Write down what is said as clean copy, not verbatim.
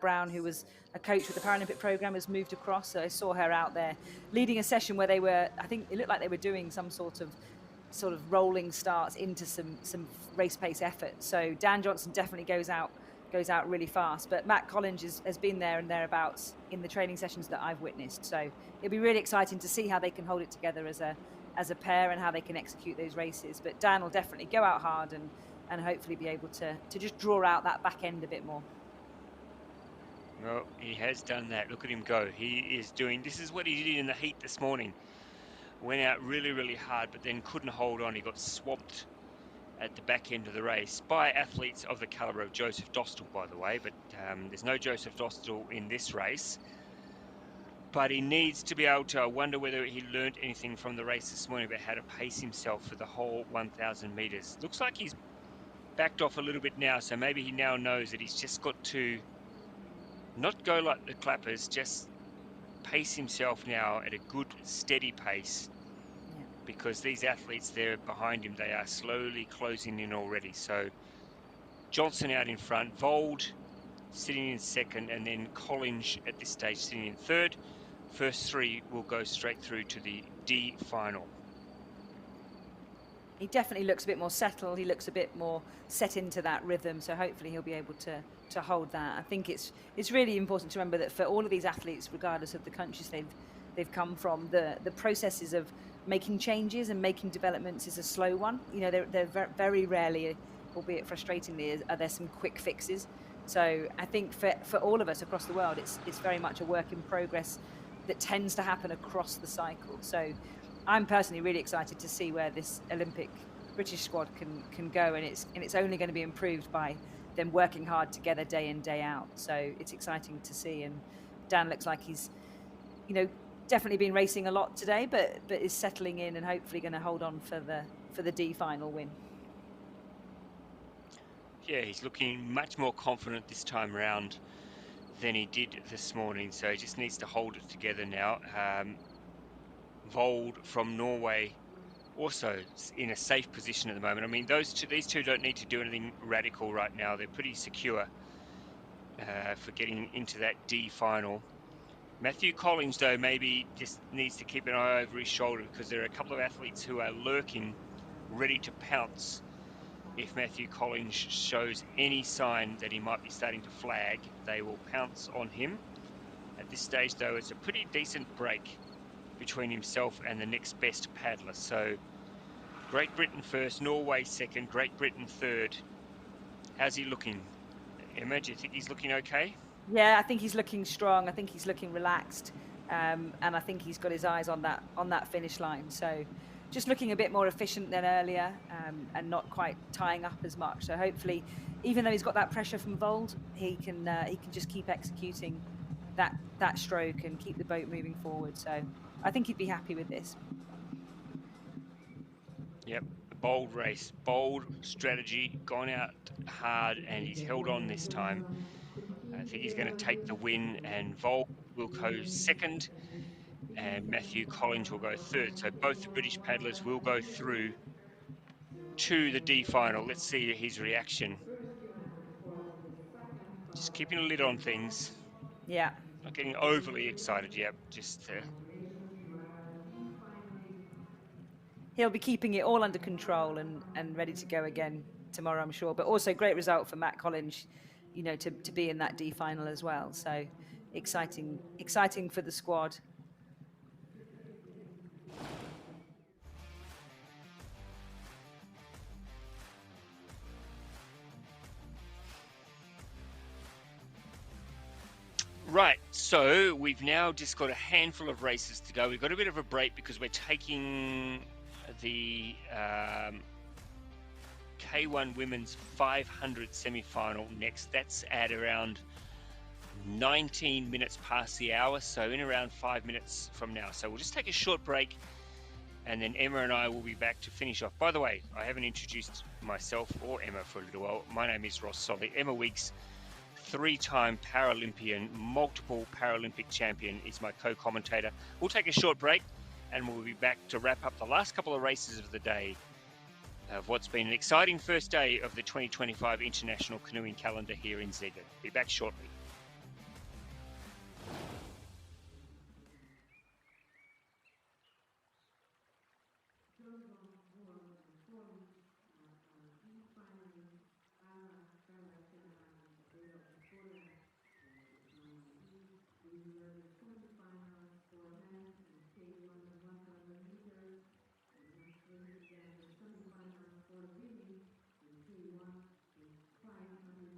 Brown, who was a coach with the Paralympic program, has moved across. So I saw her out there leading a session where they were, I think it looked like they were doing some sort of rolling starts into some race pace effort. So Dan Johnson definitely goes out really fast. But Matt Collins has been there and thereabouts in the training sessions that I've witnessed. So it'll be really exciting to see how they can hold it together as a pair and how they can execute those races. But Dan will definitely go out hard and hopefully be able to just draw out that back end a bit more. Well, he has done that. Look at him go. This is what he did in the heat this morning. Went out really, really hard, but then couldn't hold on. He got swamped at the back end of the race by athletes of the caliber of Joseph Dostal, by the way, but there's no Joseph Dostal in this race. But he needs to be able to, I wonder whether he learned anything from the race this morning about how to pace himself for the whole 1,000 meters. Looks like he's backed off a little bit now, so maybe he now knows that he's just got to not go like the clappers, just pace himself now at a good, steady pace, because these athletes there behind him, they are slowly closing in already. So Johnson out in front, Vold sitting in second, and then Collins at this stage sitting in third. First three will go straight through to the D final. He definitely looks a bit more settled. He looks a bit more set into that rhythm. So hopefully he'll be able to hold that. I think it's really important to remember that for all of these athletes, regardless of the countries they've come from, the processes of making changes and making developments is a slow one. You know, they're very rarely, albeit frustratingly, are there some quick fixes. So I think for all of us across the world, it's very much a work in progress that tends to happen across the cycle. So I'm personally really excited to see where this Olympic British squad can go, and it's only going to be improved by them working hard together day in, day out. So it's exciting to see, and Dan looks like he's, you know, definitely been racing a lot today, but is settling in and hopefully going to hold on for the D final win. Yeah, he's looking much more confident this time round than he did this morning, so he just needs to hold it together now. Vold from Norway also in a safe position at the moment. I mean, these two don't need to do anything radical right now. They're pretty secure for getting into that D final. Matthew Collins, though, maybe just needs to keep an eye over his shoulder, because there are a couple of athletes who are lurking, ready to pounce. If Matthew Collins shows any sign that he might be starting to flag, they will pounce on him. At this stage, though, it's a pretty decent break between himself and the next best paddler. So Great Britain first, Norway second, Great Britain third. How's he looking? Emma, do you think he's looking okay? Yeah, I think he's looking strong. I think he's looking relaxed, and I think he's got his eyes on that finish line. So just looking a bit more efficient than earlier, and not quite tying up as much. So hopefully, even though he's got that pressure from Vold, he can just keep executing that stroke and keep the boat moving forward. So I think he'd be happy with this. Yep, bold race, bold strategy, gone out hard, and he's held on this time. I think he's going to take the win, and Vold will go second, and Matthew Collins will go third. So both the British paddlers will go through to the D final. Let's see his reaction. Just keeping a lid on things. Yeah. Not getting overly excited yet. Just he'll be keeping it all under control and ready to go again tomorrow, I'm sure. But also great result for Matt Collins, you know, to be in that D final as well. So exciting for the squad. Right, so we've now just got a handful of races to go. We've got a bit of a break because we're taking the K1 Women's 500 semi-final next. That's at around 19 minutes past the hour, so in around 5 minutes from now. So we'll just take a short break, and then Emma and I will be back to finish off. By the way, I haven't introduced myself or Emma for a little while. My name is Ross Solly. Emma Weeks, three-time Paralympian, multiple Paralympic champion, is my co-commentator. We'll take a short break, and we'll be back to wrap up the last couple of races of the day of what's been an exciting first day of the 2025 International Canoeing Calendar here in Szeged. Be back shortly.